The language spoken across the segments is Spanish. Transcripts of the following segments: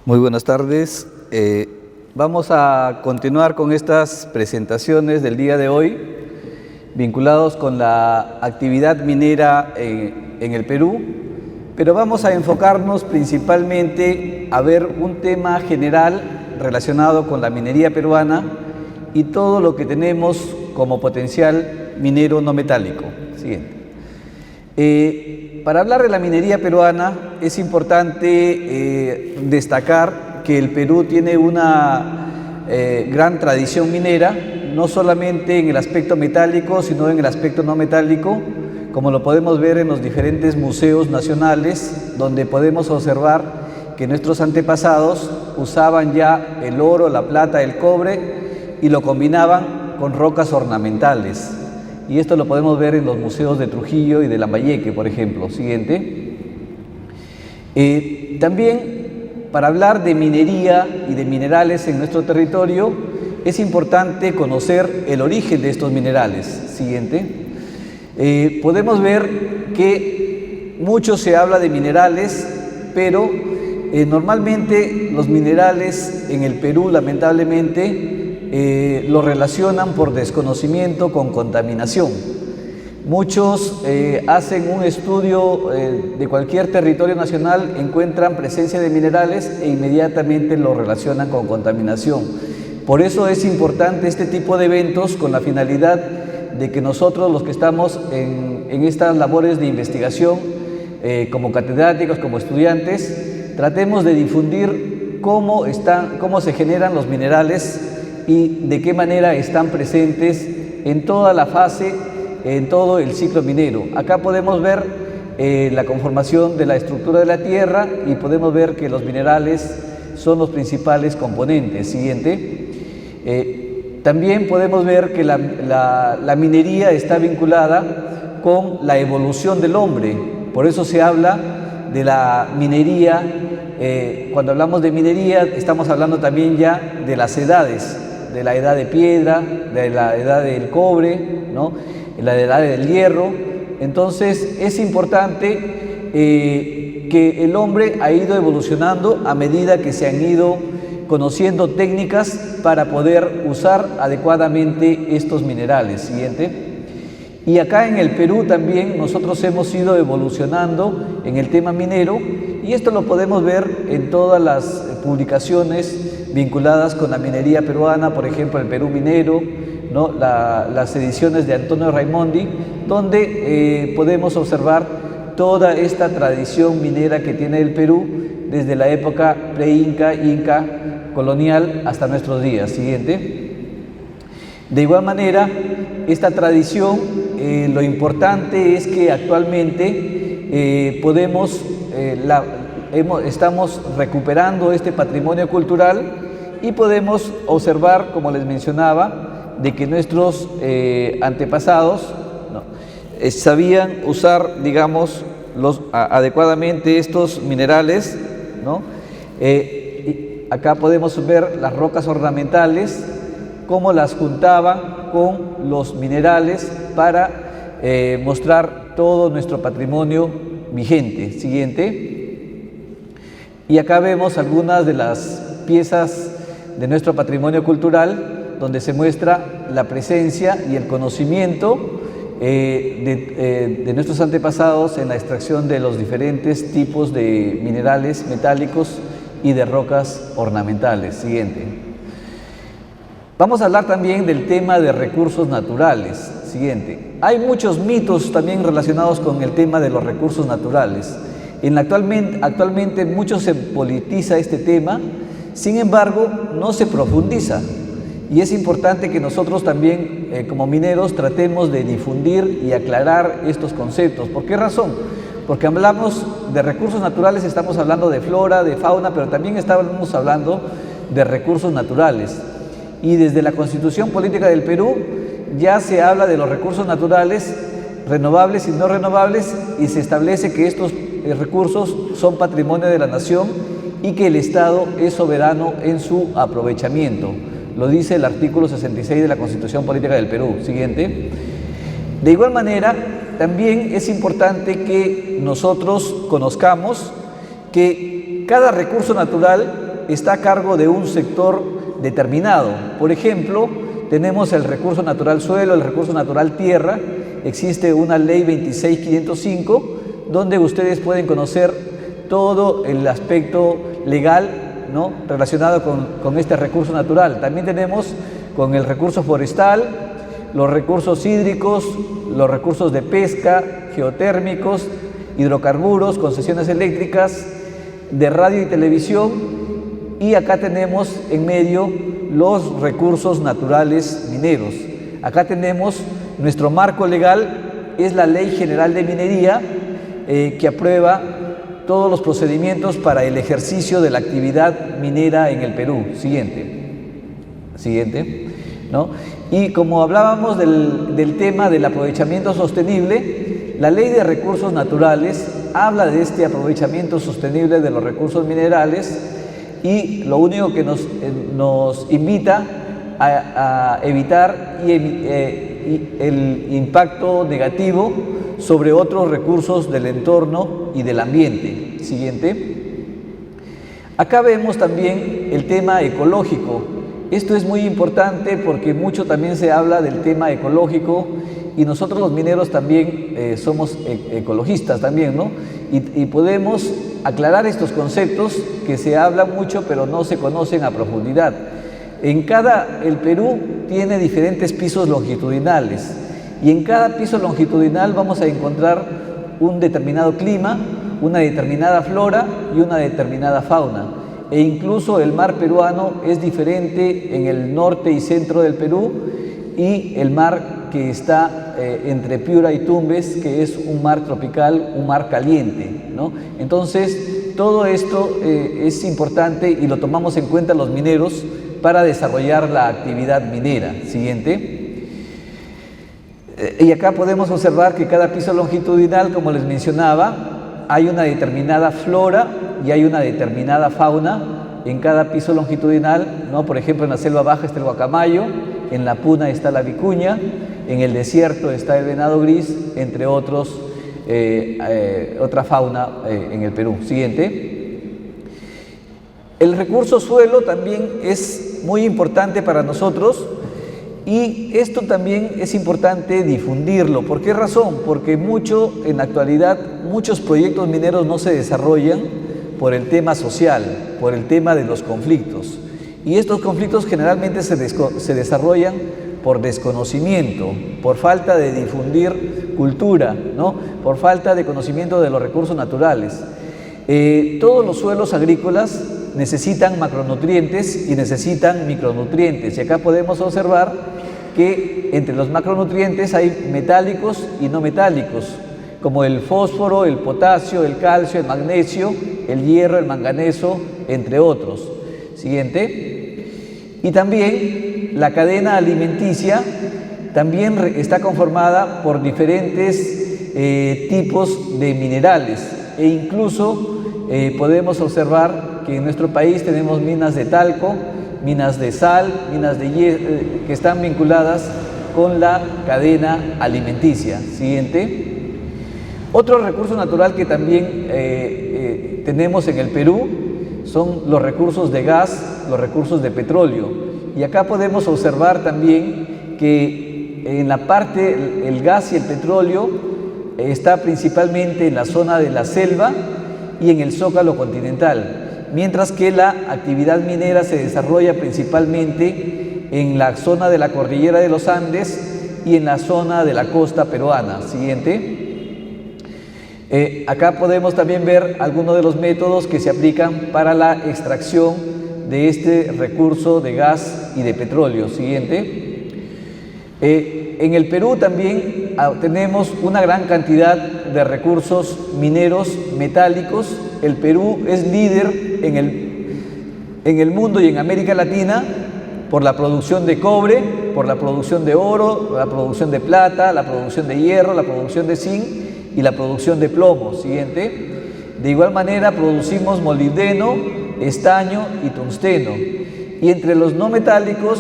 Muy buenas tardes. Vamos a continuar con estas presentaciones del día de hoy, vinculados con la actividad minera en el Perú, pero vamos a enfocarnos principalmente a ver un tema general relacionado con la minería peruana y todo lo que tenemos como potencial minero no metálico. Siguiente. Para hablar de la minería peruana es importante destacar que el Perú tiene una gran tradición minera, no solamente en el aspecto metálico, sino en el aspecto no metálico, como lo podemos ver en los diferentes museos nacionales, donde podemos observar que nuestros antepasados usaban ya el oro, la plata, el cobre y lo combinaban con rocas ornamentales. Y esto lo podemos ver en los museos de Trujillo y de Lambayeque, por ejemplo. Siguiente. También, para hablar de minería y de minerales en nuestro territorio, es importante conocer el origen de estos minerales. Siguiente. Podemos ver que mucho se habla de minerales, pero normalmente los minerales en el Perú, lamentablemente, lo relacionan por desconocimiento con contaminación. Muchos hacen un estudio de cualquier territorio nacional, encuentran presencia de minerales e inmediatamente lo relacionan con contaminación. Por eso es importante este tipo de eventos con la finalidad de que nosotros, los que estamos en estas labores de investigación, como catedráticos, como estudiantes, tratemos de difundir cómo se generan los minerales y de qué manera están presentes en toda la fase, en todo el ciclo minero. Acá podemos ver la conformación de la estructura de la tierra y podemos ver que los minerales son los principales componentes. Siguiente. También podemos ver que la minería está vinculada con la evolución del hombre. Por eso se habla de la minería. Cuando hablamos de minería estamos hablando también ya de las edades, de la edad de piedra, de la edad del cobre, ¿no? La edad del hierro. Entonces es importante que el hombre ha ido evolucionando a medida que se han ido conociendo técnicas para poder usar adecuadamente estos minerales. Siguiente. Y acá en el Perú también nosotros hemos ido evolucionando en el tema minero, y esto lo podemos ver en todas las publicaciones vinculadas con la minería peruana, por ejemplo el Perú Minero, ¿no? Las ediciones de Antonio Raimondi, donde podemos observar toda esta tradición minera que tiene el Perú desde la época pre-inca, inca, colonial hasta nuestros días. Siguiente. De igual manera, esta tradición, lo importante es que actualmente estamos recuperando este patrimonio cultural y podemos observar, como les mencionaba, de que nuestros antepasados, ¿no?, sabían usar, digamos, adecuadamente estos minerales, ¿no? Acá podemos ver las rocas ornamentales, cómo las juntaban con los minerales para mostrar todo nuestro patrimonio vigente. Siguiente. Y acá vemos algunas de las piezas de nuestro patrimonio cultural, donde se muestra la presencia y el conocimiento de nuestros antepasados en la extracción de los diferentes tipos de minerales metálicos y de rocas ornamentales. Siguiente. Vamos a hablar también del tema de recursos naturales. Siguiente. Hay muchos mitos también relacionados con el tema de los recursos naturales. Actualmente mucho se politiza este tema, sin embargo no se profundiza, y es importante que nosotros también como mineros tratemos de difundir y aclarar estos conceptos. ¿Por qué razón? Porque hablamos de recursos naturales, estamos hablando de flora, de fauna, pero también estamos hablando de recursos naturales. Y desde la Constitución Política del Perú ya se habla de los recursos naturales renovables y no renovables, y se establece que estos recursos son patrimonio de la nación y que el Estado es soberano en su aprovechamiento. Lo dice el artículo 66 de la Constitución Política del Perú. Siguiente. De igual manera, también es importante que nosotros conozcamos que cada recurso natural está a cargo de un sector determinado. Por ejemplo, tenemos el recurso natural suelo, el recurso natural tierra. Existe una ley 26505 donde ustedes pueden conocer todo el aspecto legal, ¿no?, relacionado con este recurso natural. También tenemos con el recurso forestal, los recursos hídricos, los recursos de pesca, geotérmicos, hidrocarburos, concesiones eléctricas, de radio y televisión, y acá tenemos en medio los recursos naturales mineros. Acá tenemos nuestro marco legal, es la Ley General de Minería, que aprueba todos los procedimientos para el ejercicio de la actividad minera en el Perú. Siguiente, ¿no? Y como hablábamos del tema del aprovechamiento sostenible, la Ley de Recursos Naturales habla de este aprovechamiento sostenible de los recursos minerales, y lo único que nos invita a evitar el impacto negativo sobre otros recursos del entorno y del ambiente. Siguiente. Acá vemos también el tema ecológico. Esto es muy importante porque mucho también se habla del tema ecológico, y nosotros los mineros también somos ecologistas también, ¿no? Y podemos aclarar estos conceptos que se hablan mucho pero no se conocen a profundidad. El Perú tiene diferentes pisos longitudinales, y en cada piso longitudinal vamos a encontrar un determinado clima, una determinada flora y una determinada fauna. E incluso el mar peruano es diferente en el norte y centro del Perú, y el mar que está entre Piura y Tumbes, que es un mar tropical, un mar caliente, ¿no? Entonces, todo esto es importante y lo tomamos en cuenta los mineros para desarrollar la actividad minera. Siguiente. Y acá podemos observar que cada piso longitudinal, como les mencionaba, hay una determinada flora y hay una determinada fauna en cada piso longitudinal, ¿no? Por ejemplo, en la selva baja está el guacamayo, en la puna está la vicuña, en el desierto está el venado gris, entre otros, otra fauna en el Perú. Siguiente. El recurso suelo también es muy importante para nosotros, y esto también es importante difundirlo. ¿Por qué razón? Porque en la actualidad muchos proyectos mineros no se desarrollan por el tema social, por el tema de los conflictos. Y estos conflictos generalmente se desarrollan por desconocimiento, por falta de difundir cultura, ¿no? Por falta de conocimiento de los recursos naturales. Todos los suelos agrícolas necesitan macronutrientes y necesitan micronutrientes, y acá podemos observar que entre los macronutrientes hay metálicos y no metálicos, como el fósforo, el potasio, el calcio, el magnesio, el hierro, el manganeso, entre otros. Siguiente. Y también la cadena alimenticia también está conformada por diferentes tipos de minerales, e incluso podemos observar que en nuestro país tenemos minas de talco, minas de sal, minas de hierro, que están vinculadas con la cadena alimenticia. Siguiente. Otro recurso natural que también tenemos en el Perú son los recursos de gas, los recursos de petróleo. Y acá podemos observar también que en la parte, el gas y el petróleo está principalmente en la zona de la selva y en el zócalo continental, mientras que la actividad minera se desarrolla principalmente en la zona de la cordillera de los Andes y en la zona de la costa peruana. Siguiente. Acá podemos también ver algunos de los métodos que se aplican para la extracción de este recurso de gas y de petróleo. Siguiente. En el Perú también tenemos una gran cantidad de recursos mineros metálicos. El Perú es líder en el mundo y en América Latina por la producción de cobre, por la producción de oro, la producción de plata, la producción de hierro, la producción de zinc y la producción de plomo. Siguiente. De igual manera producimos molibdeno, estaño y tungsteno. Y entre los no metálicos,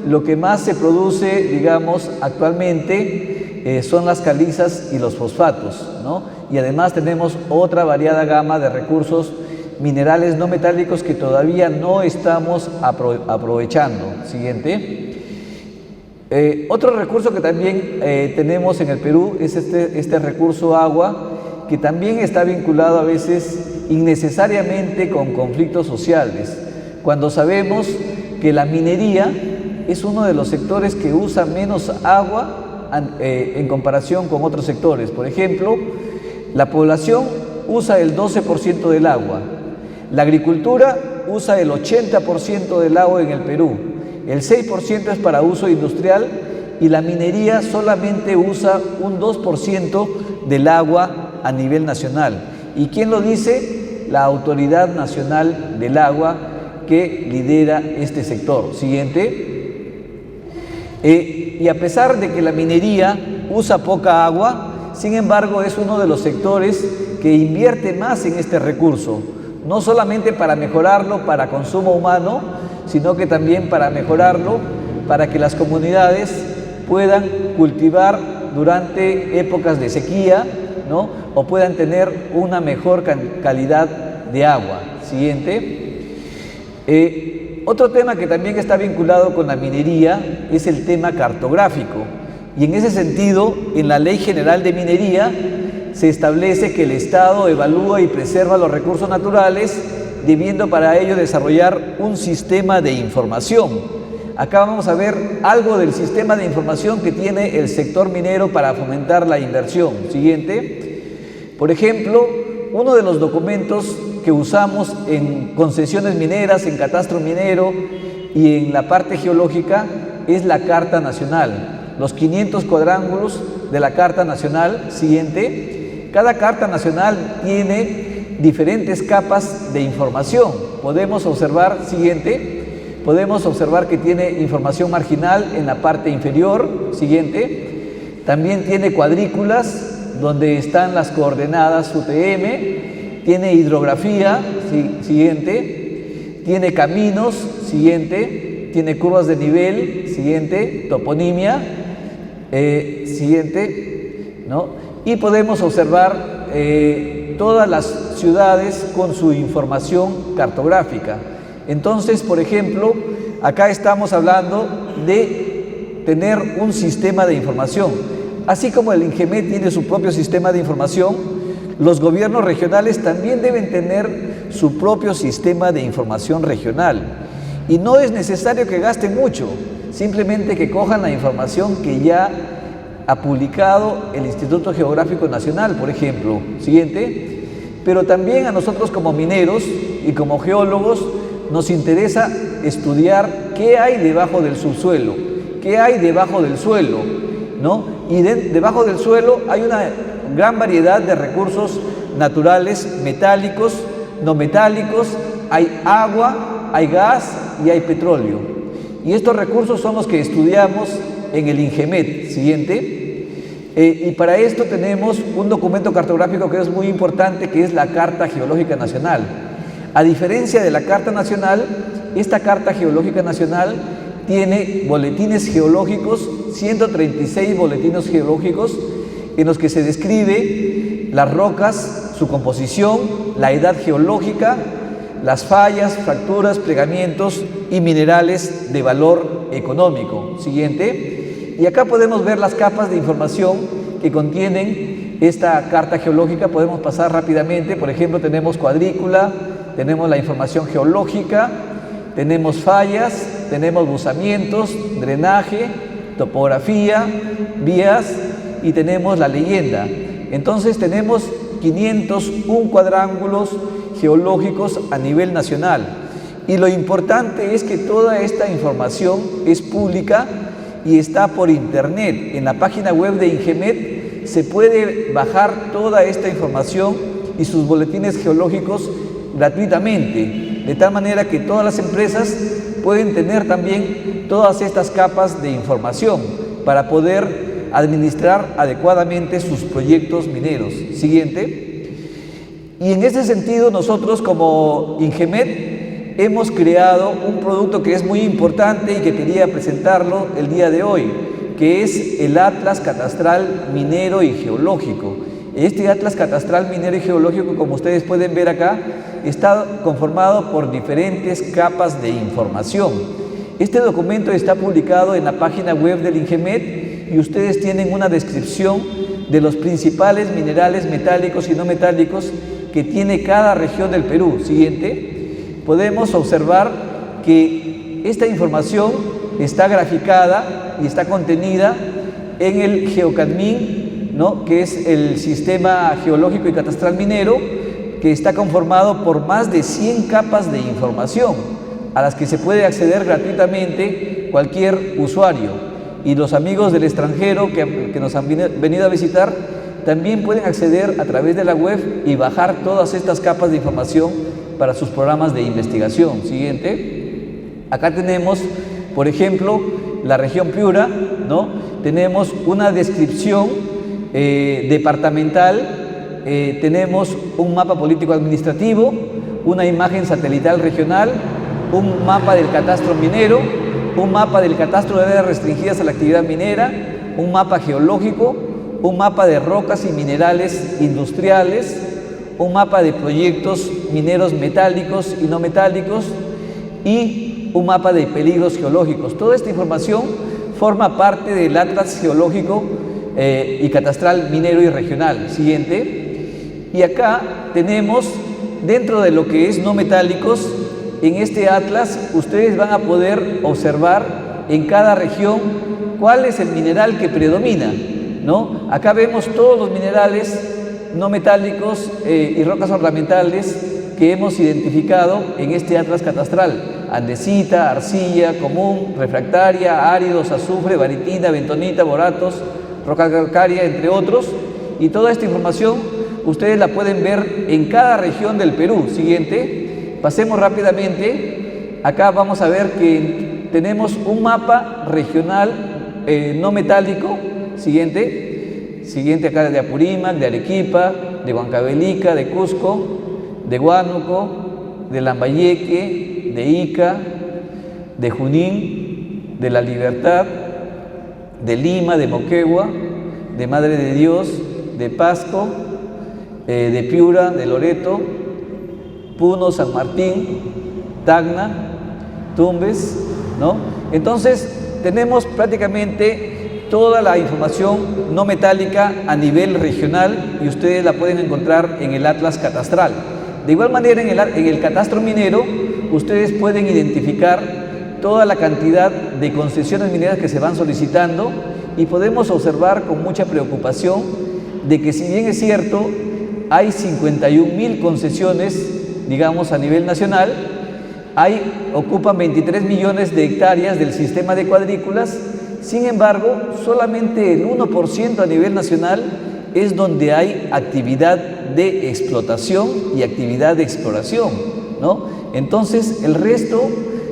lo que más se produce, digamos, actualmente son las calizas y los fosfatos, ¿no? Y además tenemos otra variada gama de recursos minerales no metálicos que todavía no estamos aprovechando. Siguiente. Otro recurso que también tenemos en el Perú es este recurso agua, que también está vinculado a veces innecesariamente con conflictos sociales, cuando sabemos que la minería es uno de los sectores que usa menos agua en comparación con otros sectores. Por ejemplo, la población usa el 12% del agua, la agricultura usa el 80% del agua en el Perú, el 6% es para uso industrial y la minería solamente usa un 2% del agua a nivel nacional. ¿Y quién lo dice? La Autoridad Nacional del Agua, que lidera este sector. Siguiente. Y a pesar de que la minería usa poca agua, sin embargo es uno de los sectores que invierte más en este recurso, no solamente para mejorarlo para consumo humano, sino que también para mejorarlo para que las comunidades puedan cultivar durante épocas de sequía, ¿no? O puedan tener una mejor calidad de agua. Siguiente. Otro tema que también está vinculado con la minería es el tema cartográfico, y en ese sentido, en la Ley General de Minería se establece que el Estado evalúa y preserva los recursos naturales, debiendo para ello desarrollar un sistema de información. Acá vamos a ver algo del sistema de información que tiene el sector minero para fomentar la inversión. Siguiente. Por ejemplo, uno de los documentos que usamos en concesiones mineras, en catastro minero y en la parte geológica es la Carta Nacional, los 500 cuadrángulos de la Carta Nacional. Siguiente. Cada Carta Nacional tiene diferentes capas de información. Podemos observar, siguiente, podemos observar que tiene información marginal en la parte inferior. Siguiente. También tiene cuadrículas donde están las coordenadas UTM, tiene hidrografía, siguiente, tiene caminos, siguiente, tiene curvas de nivel, siguiente, toponimia, siguiente, ¿no? Y podemos observar todas las ciudades con su información cartográfica. Entonces, por ejemplo, acá estamos hablando de tener un sistema de información. Así como el INGEMET tiene su propio sistema de información, los gobiernos regionales también deben tener su propio sistema de información regional. Y no es necesario que gasten mucho, simplemente que cojan la información que ya ha publicado el Instituto Geográfico Nacional, por ejemplo. Siguiente. Pero también a nosotros como mineros y como geólogos nos interesa estudiar qué hay debajo del subsuelo, qué hay debajo del suelo, ¿no? Y debajo del suelo hay una gran variedad de recursos naturales, metálicos, no metálicos, hay agua, hay gas y hay petróleo. Y estos recursos son los que estudiamos en el INGEMET. Siguiente. Y para esto tenemos un documento cartográfico que es muy importante, que es la Carta Geológica Nacional. A diferencia de la Carta Nacional, esta Carta Geológica Nacional tiene boletines geológicos, 136 boletines geológicos, en los que se describe las rocas, su composición, la edad geológica, las fallas, fracturas, plegamientos y minerales de valor económico. Siguiente. Y acá podemos ver las capas de información que contienen esta carta geológica. Podemos pasar rápidamente. Por ejemplo, tenemos cuadrícula, tenemos la información geológica, tenemos fallas, tenemos buzamientos, drenaje, topografía, vías y tenemos la leyenda. Entonces tenemos 501 cuadrángulos geológicos a nivel nacional. Y lo importante es que toda esta información es pública y está por internet. En la página web de INGEMET se puede bajar toda esta información y sus boletines geológicos gratuitamente, de tal manera que todas las empresas pueden tener también todas estas capas de información para poder administrar adecuadamente sus proyectos mineros. Siguiente. Y en ese sentido, nosotros como INGEMET hemos creado un producto que es muy importante y que quería presentarlo el día de hoy, que es el Atlas Catastral Minero y Geológico. Este Atlas Catastral Minero y Geológico, como ustedes pueden ver acá, está conformado por diferentes capas de información. Este documento está publicado en la página web del INGEMET y ustedes tienen una descripción de los principales minerales metálicos y no metálicos que tiene cada región del Perú. Siguiente. Podemos observar que esta información está graficada y está contenida en el GeoCadmin, ¿no?, que es el Sistema Geológico y Catastral Minero, que está conformado por más de 100 capas de información a las que se puede acceder gratuitamente cualquier usuario. Y los amigos del extranjero que nos han venido a visitar también pueden acceder a través de la web y bajar todas estas capas de información para sus programas de investigación. Siguiente. Acá tenemos, por ejemplo, la región Piura, ¿no? Tenemos una descripción departamental, tenemos un mapa político administrativo, una imagen satelital regional, un mapa del catastro minero, un mapa del catastro de áreas restringidas a la actividad minera, un mapa geológico, un mapa de rocas y minerales industriales, un mapa de proyectos mineros metálicos y no metálicos y un mapa de peligros geológicos. Toda esta información forma parte del Atlas Geológico y Catastral Minero y Regional. Siguiente. Y acá tenemos, dentro de lo que es no metálicos, en este atlas ustedes van a poder observar en cada región cuál es el mineral que predomina, ¿no? Acá vemos todos los minerales no metálicos y rocas ornamentales que hemos identificado en este atlas catastral: andesita, arcilla, común, refractaria, áridos, azufre, baritina, bentonita, boratos, roca calcárea, entre otros. Y toda esta información ustedes la pueden ver en cada región del Perú. Siguiente. Pasemos rápidamente. Acá vamos a ver que tenemos un mapa regional no metálico. Siguiente. Siguiente, acá de Apurímac, de Arequipa, de Huancavelica, de Cusco, de Huánuco, de Lambayeque, de Ica, de Junín, de La Libertad, de Lima, de Moquegua, de Madre de Dios, de Pasco, de Piura, de Loreto, Puno, San Martín, Tacna, Tumbes, ¿no? Entonces tenemos prácticamente toda la información no metálica a nivel regional y ustedes la pueden encontrar en el Atlas Catastral. De igual manera, en el catastro minero ustedes pueden identificar toda la cantidad de concesiones mineras que se van solicitando y podemos observar con mucha preocupación de que, si bien es cierto, hay 51.000 concesiones, digamos, a nivel nacional, ocupan 23 millones de hectáreas del sistema de cuadrículas. Sin embargo, solamente el 1% a nivel nacional es donde hay actividad de explotación y actividad de exploración, ¿no? Entonces, el resto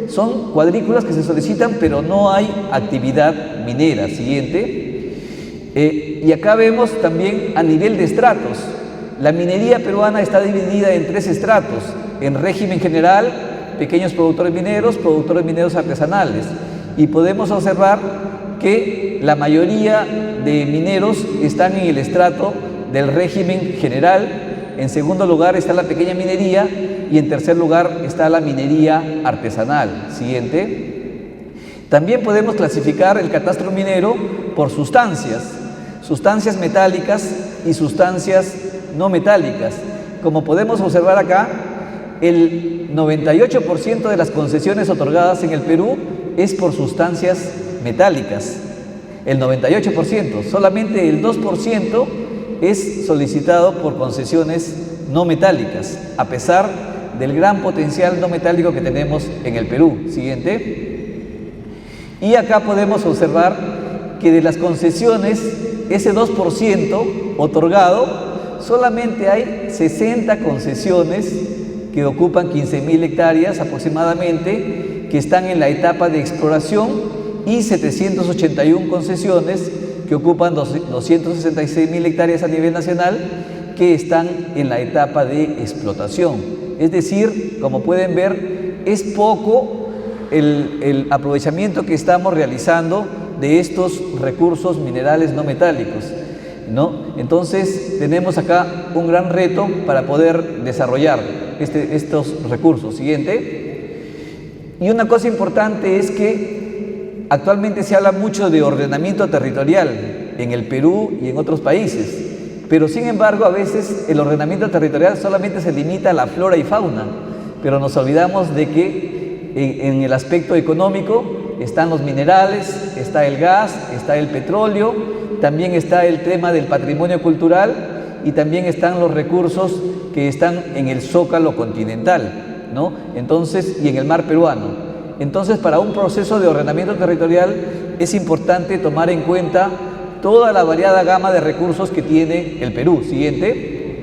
son cuadrículas que se solicitan, pero no hay actividad minera. Siguiente. Y acá vemos también a nivel de estratos. La minería peruana está dividida en 3 estratos: en régimen general, pequeños productores mineros artesanales. Y podemos observar que la mayoría de mineros están en el estrato del régimen general. En segundo lugar está la pequeña minería y en tercer lugar está la minería artesanal. Siguiente. También podemos clasificar el catastro minero por sustancias metálicas y sustancias no metálicas. Como podemos observar acá, el 98% de las concesiones otorgadas en el Perú es por sustancias metálicas. El 98%, solamente el 2% es solicitado por concesiones no metálicas, a pesar del gran potencial no metálico que tenemos en el Perú. Siguiente. Y acá podemos observar que de las concesiones, ese 2% otorgado, solamente hay 60 concesiones que ocupan 15.000 hectáreas aproximadamente, que están en la etapa de exploración, y 781 concesiones que ocupan 266.000 hectáreas a nivel nacional, que están en la etapa de explotación. Es decir, como pueden ver, es poco el aprovechamiento que estamos realizando de estos recursos minerales no metálicos. ¿no? Entonces tenemos acá un gran reto para poder desarrollar estos recursos. Siguiente. Y una cosa importante es que actualmente se habla mucho de ordenamiento territorial en el Perú y en otros países, pero sin embargo a veces el ordenamiento territorial solamente se limita a la flora y fauna, pero nos olvidamos de que en el aspecto económico están los minerales, está el gas, está el petróleo, también está el tema del patrimonio cultural y también están los recursos que están en el zócalo continental, ¿no? Entonces, y en el mar peruano. Entonces, para un proceso de ordenamiento territorial es importante tomar en cuenta toda la variada gama de recursos que tiene el Perú. Siguiente.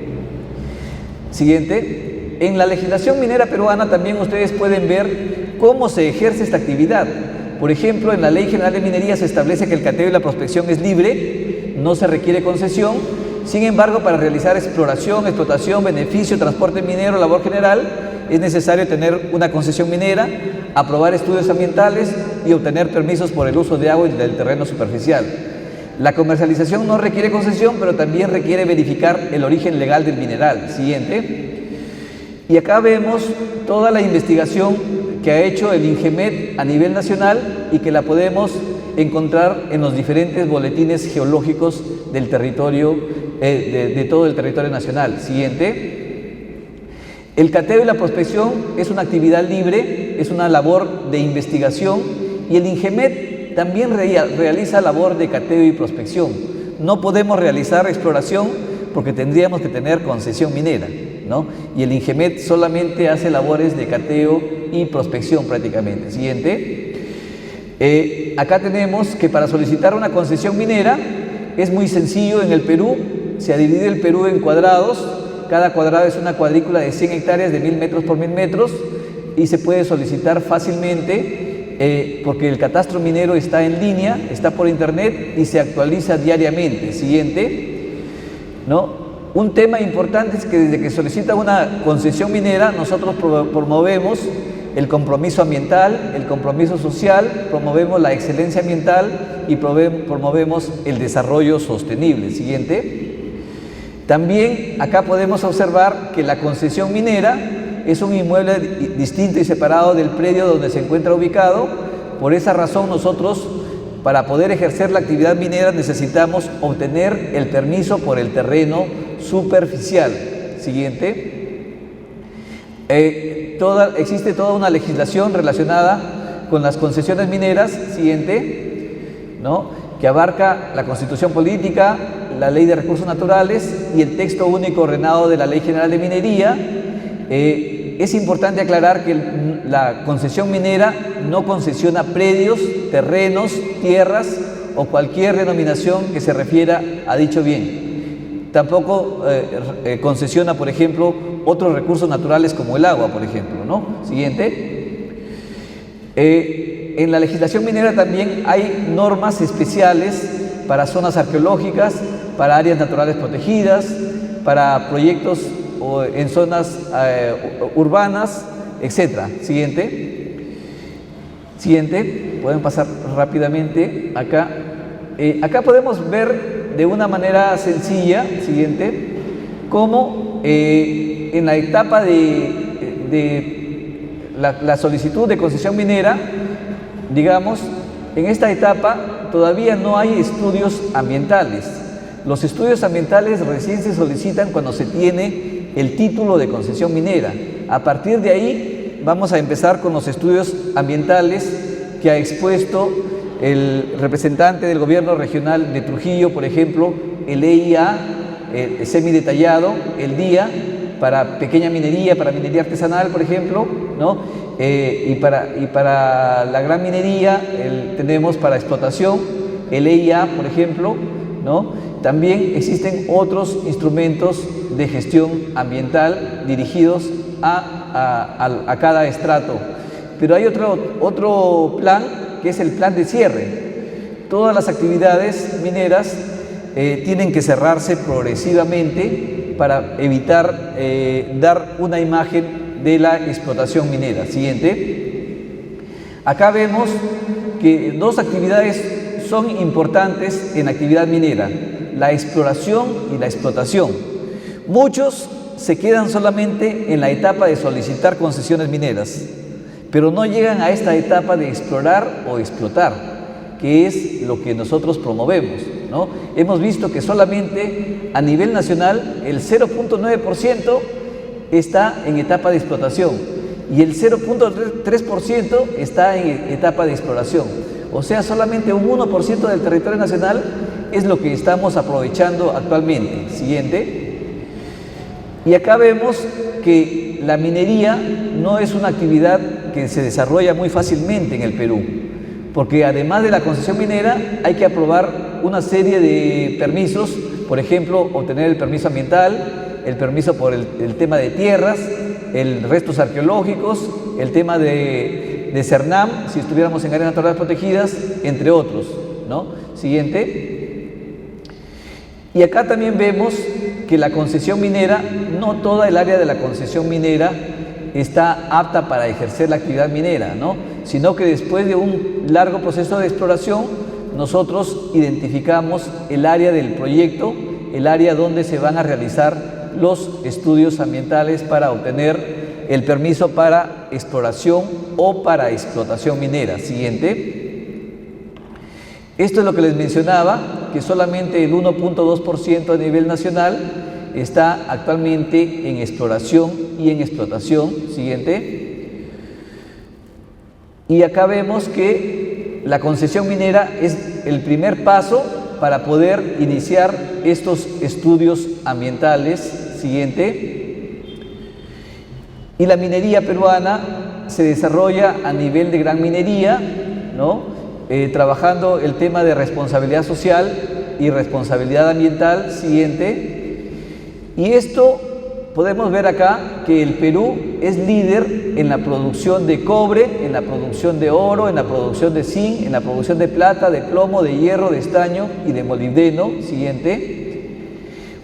Siguiente. En la legislación minera peruana también ustedes pueden ver cómo se ejerce esta actividad. Por ejemplo, en la Ley General de Minería se establece que el cateo y la prospección es libre, no se requiere concesión. Sin embargo, para realizar exploración, explotación, beneficio, transporte minero, labor general, es necesario tener una concesión minera, aprobar estudios ambientales y obtener permisos por el uso de agua y del terreno superficial. La comercialización no requiere concesión, pero también requiere verificar el origen legal del mineral. Siguiente. Y acá vemos toda la investigación que ha hecho el INGEMET a nivel nacional y que la podemos encontrar en los diferentes boletines geológicos del territorio, de todo el territorio nacional. Siguiente. El cateo y la prospección es una actividad libre, es una labor de investigación y el INGEMET también realiza labor de cateo y prospección. No podemos realizar exploración porque tendríamos que tener concesión minera, ¿no? Y el INGEMET solamente hace labores de cateo y prospección prácticamente. Siguiente. Acá tenemos que para solicitar una concesión minera es muy sencillo en el Perú, se divide el Perú en cuadrados, cada cuadrado es una cuadrícula de 100 hectáreas de 1000 metros por 1000 metros y se puede solicitar fácilmente porque el catastro minero está en línea, está por internet y se actualiza diariamente. Siguiente, ¿no? Un tema importante es que desde que solicita una concesión minera nosotros promovemos el compromiso ambiental, el compromiso social, promovemos la excelencia ambiental y promovemos el desarrollo sostenible. Siguiente. También acá podemos observar que la concesión minera es un inmueble distinto y separado del predio donde se encuentra ubicado. Por esa razón nosotros, para poder ejercer la actividad minera, necesitamos obtener el permiso por el terreno superficial. Siguiente. Existe toda una legislación relacionada con las concesiones mineras. Siguiente, ¿no? Que abarca la Constitución Política, la Ley de Recursos Naturales y el texto único ordenado de la Ley General de Minería. Es importante aclarar que la concesión minera no concesiona predios, terrenos, tierras o cualquier denominación que se refiera a dicho bien. Tampoco concesiona, por ejemplo, otros recursos naturales como el agua, por ejemplo, ¿no? Siguiente. En la legislación minera también hay normas especiales para zonas arqueológicas, para áreas naturales protegidas, para proyectos en zonas urbanas, etc. Siguiente. Siguiente. Pueden pasar rápidamente acá. Acá podemos ver de una manera sencilla, siguiente, cómo en la etapa de la solicitud de concesión minera, digamos, en esta etapa todavía no hay estudios ambientales. Los estudios ambientales recién se solicitan cuando se tiene el título de concesión minera. A partir de ahí vamos a empezar con los estudios ambientales que ha expuesto el representante del gobierno regional de Trujillo, por ejemplo, el EIA, semidetallado, el DIA, para pequeña minería, para minería artesanal, por ejemplo, ¿no? Y para la gran minería tenemos para explotación el EIA, por ejemplo, ¿no? También existen otros instrumentos de gestión ambiental dirigidos a cada estrato. Pero hay otro plan que es el plan de cierre. Todas las actividades mineras tienen que cerrarse progresivamente para evitar dar una imagen de la explotación minera. Siguiente. Acá vemos que dos actividades son importantes en actividad minera. la exploración y la explotación. Muchos se quedan solamente en la etapa de solicitar concesiones mineras, pero no llegan a esta etapa de explorar o explotar, que es lo que nosotros promovemos, ¿no? Hemos visto que solamente a nivel nacional el 0.9% está en etapa de explotación y el 0.3% está en etapa de exploración. O sea, solamente un 1% del territorio nacional es lo que estamos aprovechando actualmente. Siguiente. Y acá vemos que la minería no es una actividad que se desarrolla muy fácilmente en el Perú, porque además de la concesión minera hay que aprobar una serie de permisos, por ejemplo, obtener el permiso ambiental, el permiso por el tema de tierras, el restos arqueológicos, el tema de CERNAM, si estuviéramos en áreas naturales protegidas, entre otros, ¿no? Siguiente. Y acá también vemos que la concesión minera, no toda el área de la concesión minera está apta para ejercer la actividad minera, ¿no? Sino que después de un largo proceso de exploración, nosotros identificamos el área del proyecto, el área donde se van a realizar los estudios ambientales para obtener el permiso para exploración o para explotación minera. Siguiente. Esto es lo que les mencionaba, que solamente el 1.2% a nivel nacional está actualmente en exploración y en explotación. Siguiente. Y acá vemos que la concesión minera es el primer paso para poder iniciar estos estudios ambientales. Siguiente. Y la minería peruana se desarrolla a nivel de gran minería, ¿no? Trabajando el tema de responsabilidad social y responsabilidad ambiental. Siguiente. Y esto podemos ver acá que el Perú es líder en la producción de cobre, en la producción de oro, en la producción de zinc, en la producción de plata, de plomo, de hierro, de estaño y de molibdeno. Siguiente.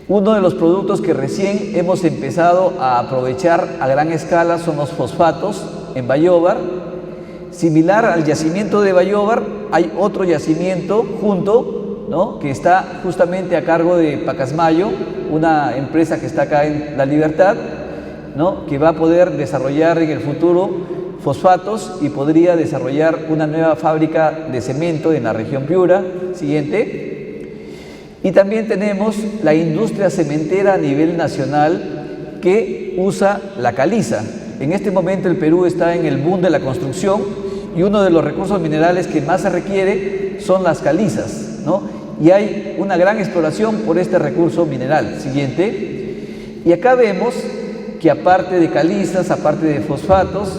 Uno de los productos que recién hemos empezado a aprovechar a gran escala son los fosfatos en Bayóvar. Similar al yacimiento de Bayóvar, hay otro yacimiento junto, ¿no? Que está justamente a cargo de Pacasmayo, una empresa que está acá en La Libertad, ¿no? Que va a poder desarrollar en el futuro fosfatos y podría desarrollar una nueva fábrica de cemento en la región Piura. Siguiente. Y también tenemos la industria cementera a nivel nacional que usa la caliza. En este momento el Perú está en el boom de la construcción y uno de los recursos minerales que más se requiere son las calizas, ¿no? Y hay una gran exploración por este recurso mineral. Siguiente. Y acá vemos que aparte de calizas, aparte de fosfatos,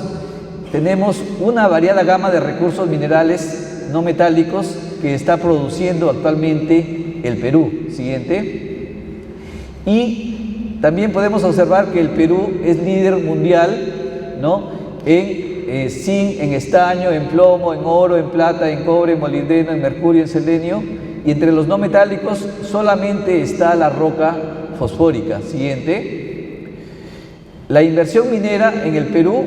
tenemos una variada gama de recursos minerales no metálicos que está produciendo actualmente el Perú. Siguiente. Y también podemos observar que el Perú es líder mundial, ¿no? En zinc, en estaño, en plomo, en oro, en plata, en cobre, en molibdeno, en mercurio, en selenio, y entre los no metálicos solamente está la roca fosfórica. Siguiente. La inversión minera en el Perú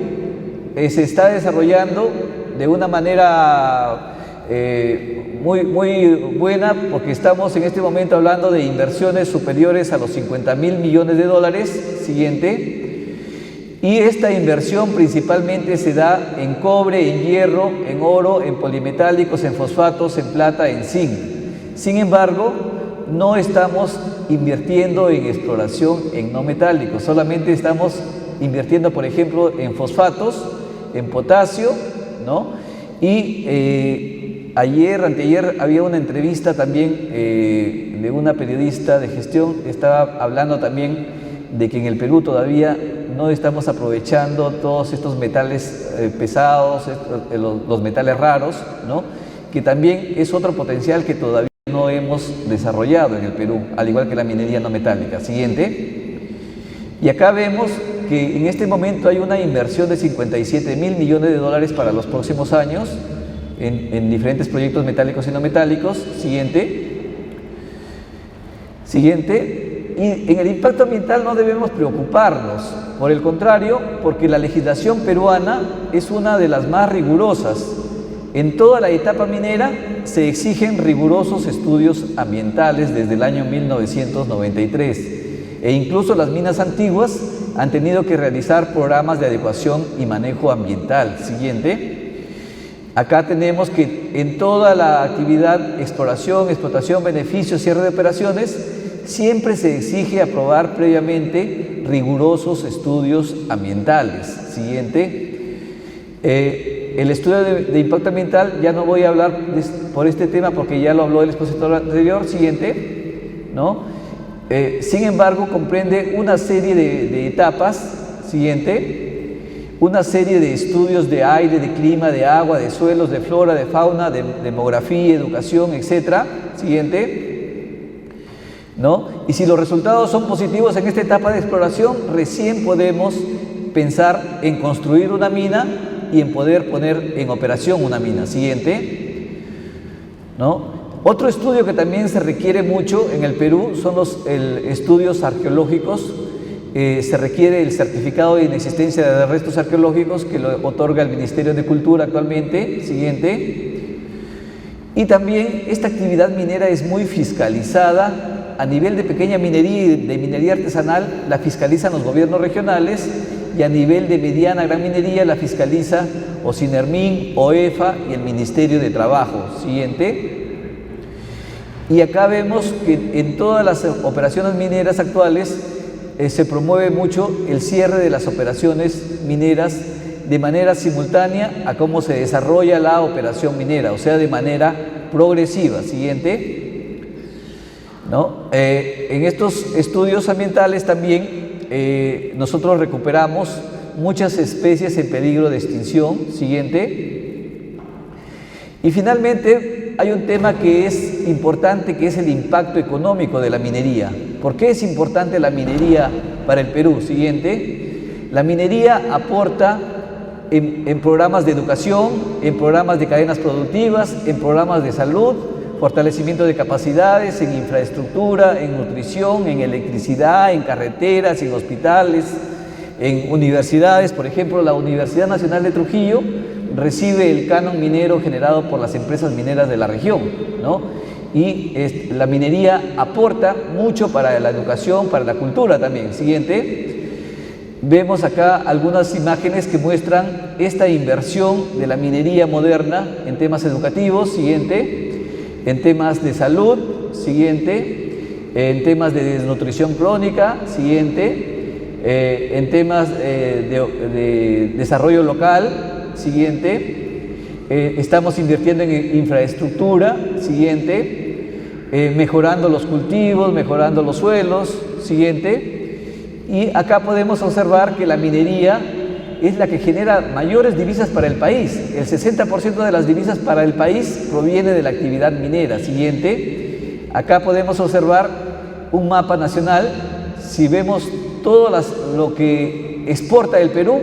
se está desarrollando de una manera muy buena, porque estamos en este momento hablando de inversiones superiores a los 50.000 millones de dólares. Siguiente. Y esta inversión principalmente se da en cobre, en hierro, en oro, en polimetálicos, en fosfatos, en plata, en zinc. Sin embargo, no estamos invirtiendo en exploración en no metálicos, solamente estamos invirtiendo, por ejemplo, en fosfatos, en potasio, ¿no? Y anteayer había una entrevista también de una periodista de gestión, estaba hablando también de que en el Perú todavía no estamos aprovechando todos estos metales pesados, los metales raros, ¿no? Que también es otro potencial que todavía no hemos desarrollado en el Perú, al igual que la minería no metálica. Siguiente. Y acá vemos que en este momento hay una inversión de 57.000 millones de dólares para los próximos años en diferentes proyectos metálicos y no metálicos. Siguiente. Siguiente. Y en el impacto ambiental no debemos preocuparnos, por el contrario, porque la legislación peruana es una de las más rigurosas En toda la etapa minera se exigen rigurosos estudios ambientales desde el año 1993 e incluso las minas antiguas han tenido que realizar programas de adecuación y manejo ambiental. Siguiente. Acá tenemos que en toda la actividad, exploración, explotación, beneficios, cierre de operaciones, siempre se exige aprobar previamente rigurosos estudios ambientales. Siguiente. El estudio de impacto ambiental, ya no voy a hablar por este tema porque ya lo habló el expositor anterior. Siguiente. ¿No? Sin embargo, comprende una serie de etapas. Siguiente. Una serie de estudios de aire, de clima, de agua, de suelos, de flora, de fauna, de demografía, educación, etc. Siguiente. ¿No? Y si los resultados son positivos en esta etapa de exploración, recién podemos pensar en construir una mina y en poder poner en operación una mina. Siguiente. ¿No? Otro estudio que también se requiere mucho en el Perú son los estudios arqueológicos. Se requiere el certificado de inexistencia de restos arqueológicos que lo otorga el Ministerio de Cultura actualmente. Siguiente. Y también esta actividad minera es muy fiscalizada. A nivel de pequeña minería y de minería artesanal la fiscalizan los gobiernos regionales, y a nivel de mediana gran minería la fiscaliza o Sinermin, OEFA y el Ministerio de Trabajo. Siguiente. Y acá vemos que en todas las operaciones mineras actuales se promueve mucho el cierre de las operaciones mineras de manera simultánea a cómo se desarrolla la operación minera, o sea, de manera progresiva. Siguiente. ¿No? En estos estudios ambientales también nosotros recuperamos muchas especies en peligro de extinción. Siguiente. Y finalmente hay un tema que es importante, que es el impacto económico de la minería. ¿Por qué es importante la minería para el Perú? Siguiente. La minería aporta en programas de educación, en programas de cadenas productivas, en programas de salud, fortalecimiento de capacidades, en infraestructura, en nutrición, en electricidad, en carreteras, en hospitales, en universidades. Por ejemplo, la Universidad Nacional de Trujillo recibe el canon minero generado por las empresas mineras de la región, ¿no? Y la minería aporta mucho para la educación, para la cultura también. Siguiente. Vemos acá algunas imágenes que muestran esta inversión de la minería moderna en temas educativos. Siguiente. En temas de salud. Siguiente. En temas de desnutrición crónica. Siguiente. En temas de desarrollo local. Siguiente. Estamos invirtiendo en infraestructura. Siguiente. Mejorando los cultivos, mejorando los suelos. Siguiente. Y acá podemos observar que la minería es la que genera mayores divisas para el país. El 60% de las divisas para el país proviene de la actividad minera. Siguiente. Acá podemos observar un mapa nacional. Si vemos todo lo que exporta el Perú,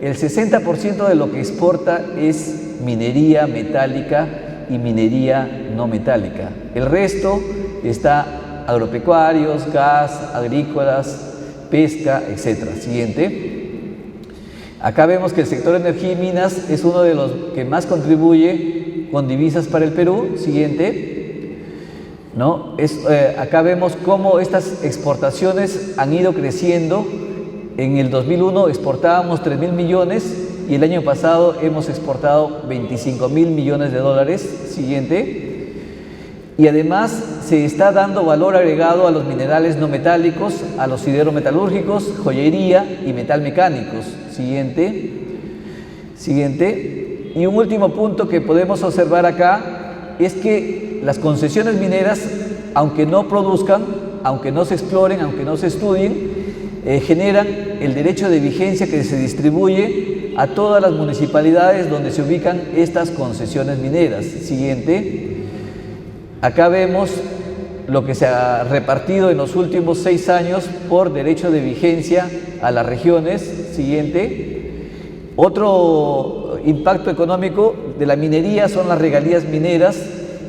el 60% de lo que exporta es minería metálica y minería no metálica. El resto está agropecuarios, gas, agrícolas, pesca, etc. Siguiente. Acá vemos que el sector energía y minas es uno de los que más contribuye con divisas para el Perú. Siguiente. ¿No? Acá vemos cómo estas exportaciones han ido creciendo. En el 2001 exportábamos 3.000 millones y el año pasado hemos exportado 25.000 millones de dólares. Siguiente. Y además se está dando valor agregado a los minerales no metálicos, a los siderometalúrgicos, joyería y metal mecánicos. Siguiente. Siguiente. Y un último punto que podemos observar acá es que las concesiones mineras, aunque no produzcan, aunque no se exploren, aunque no se estudien, generan el derecho de vigencia que se distribuye a todas las municipalidades donde se ubican estas concesiones mineras. Siguiente. Acá vemos lo que se ha repartido en los últimos 6 años por derecho de vigencia a las regiones. Siguiente. Otro impacto económico de la minería son las regalías mineras,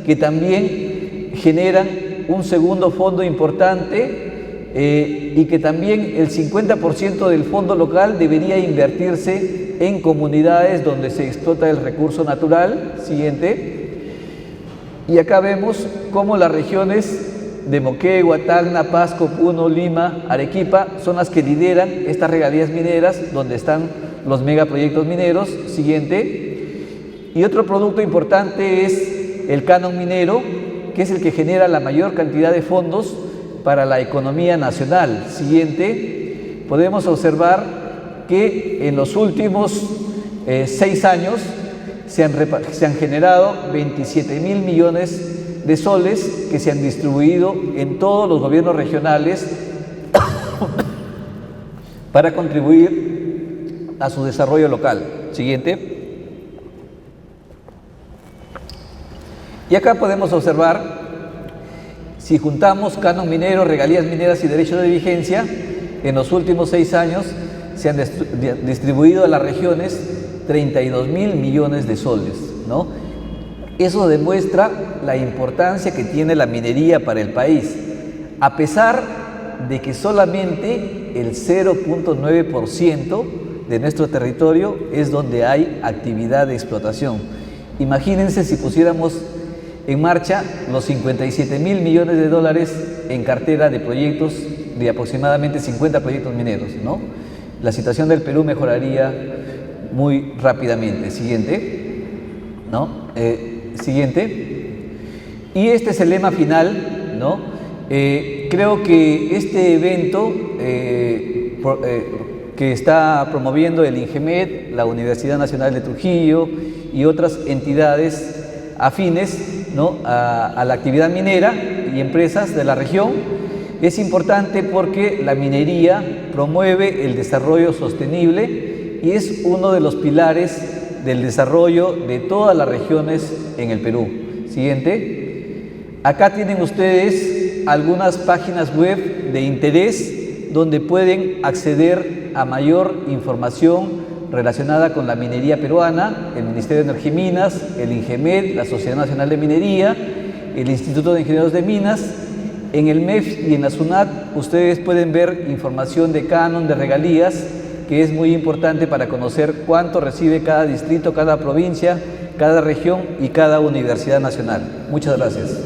que también generan un segundo fondo importante y que también el 50% del fondo local debería invertirse en comunidades donde se explota el recurso natural. Siguiente. Y acá vemos cómo las regiones de Moquegua, Tacna, Pasco, Puno, Lima, Arequipa son las que lideran estas regalías mineras, donde están los megaproyectos mineros. Siguiente. Y otro producto importante es el canon minero, que es el que genera la mayor cantidad de fondos para la economía nacional. Siguiente. Podemos observar que en los últimos 6 años se han generado 27.000 millones de soles que se han distribuido en todos los gobiernos regionales para contribuir a su desarrollo local. Siguiente. Y acá podemos observar, si juntamos canon minero, regalías mineras y derechos de vigencia, en los últimos 6 años se han distribuido a las regiones 32.000 millones de soles, ¿no? Eso demuestra la importancia que tiene la minería para el país, a pesar de que solamente el 0.9% de nuestro territorio es donde hay actividad de explotación. Imagínense si pusiéramos en marcha los 57.000 millones de dólares en cartera de proyectos, de aproximadamente 50 proyectos mineros, ¿no? La situación del Perú mejoraría muy rápidamente. Siguiente, ¿no? Siguiente. Y este es el lema final, ¿no? Creo que este evento que está promoviendo el INGEMED, la Universidad Nacional de Trujillo y otras entidades afines, ¿no?, a la actividad minera y empresas de la región, es importante porque la minería promueve el desarrollo sostenible y es uno de los pilares del desarrollo de todas las regiones en el Perú. Siguiente. Acá tienen ustedes algunas páginas web de interés donde pueden acceder a mayor información relacionada con la minería peruana, el Ministerio de Energía y Minas, el INGEMED, la Sociedad Nacional de Minería, el Instituto de Ingenieros de Minas. En el MEF y en la SUNAT ustedes pueden ver información de canon, de regalías, que es muy importante para conocer cuánto recibe cada distrito, cada provincia, cada región y cada universidad nacional. Muchas gracias.